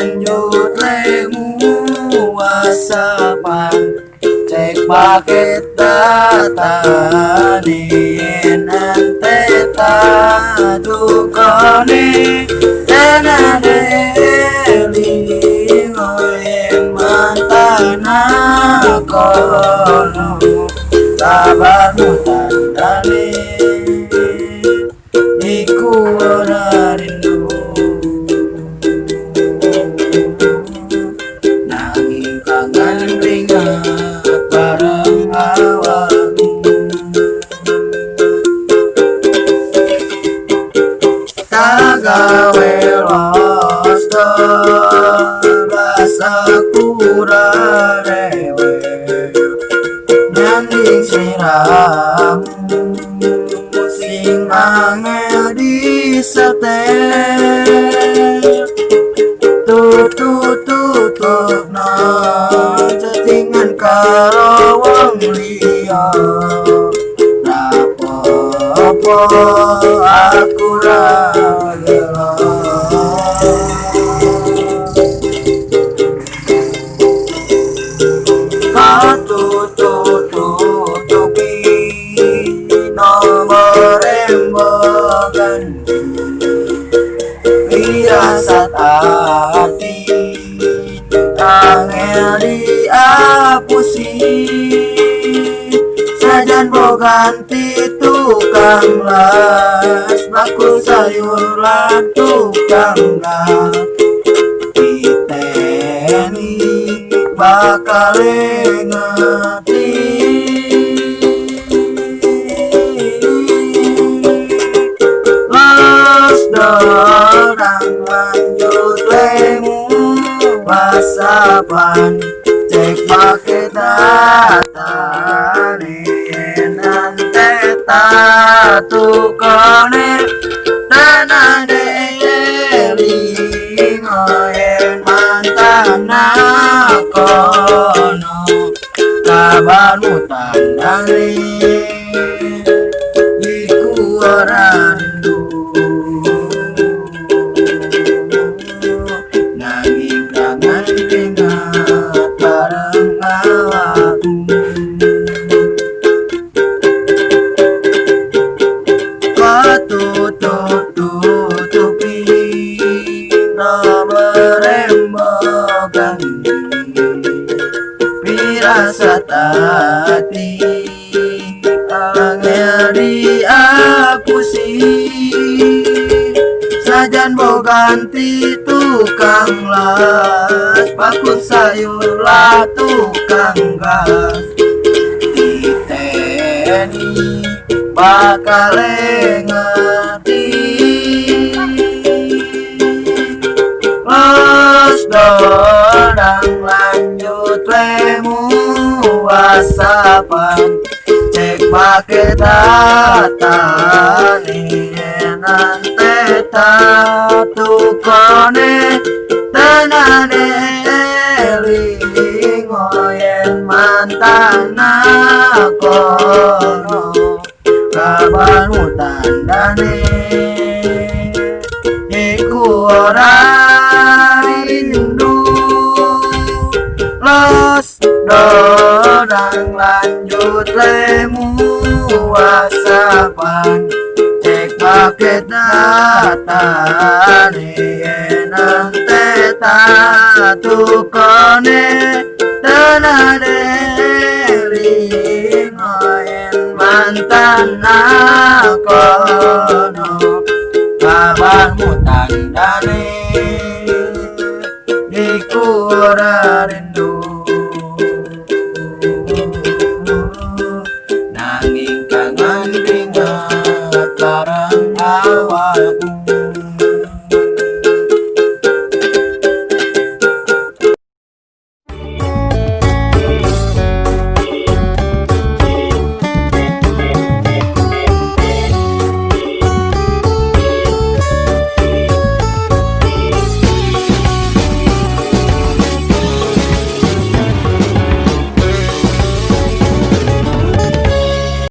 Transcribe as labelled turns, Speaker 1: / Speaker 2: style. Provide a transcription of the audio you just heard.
Speaker 1: lanjut lemu wasapan cek paket data nin ente dukone tenade lingoyen mantana kono sabarmu tandane iku ora rindu nanging kangen ringat bareng awakmu tak gawe los rasa kurang rewe nanging sliramu sing angel disetel tutup no chattingan karo wong liya rapopo aku ra gelo tutupi nomor rembogan firasat hati angel diapusi sajan bo ganti tukang las baku sayur lan tukang las diteni bakal ngerti los dorang lanjut lemu wasapan cek pakai data nin ante tukone tenade lingoyen mantana kono kabarmu tandane iku ora rindu nanging kangen ringat bareng awakmu tutupi nomor rembogan firasat hati angel diapusi sajan bo ganti tukang las pakut sayur lah tukang gas diteni bakal ngerti los dorang lanjut lemu wasapan cek pakai data nin ante tukone tenane lingoyen mantana kono kabarmu tandane iku ora rindu los dorang lanjut lemu wasapan cek pakai data nin ante tukone tenade lingoyen mantana kono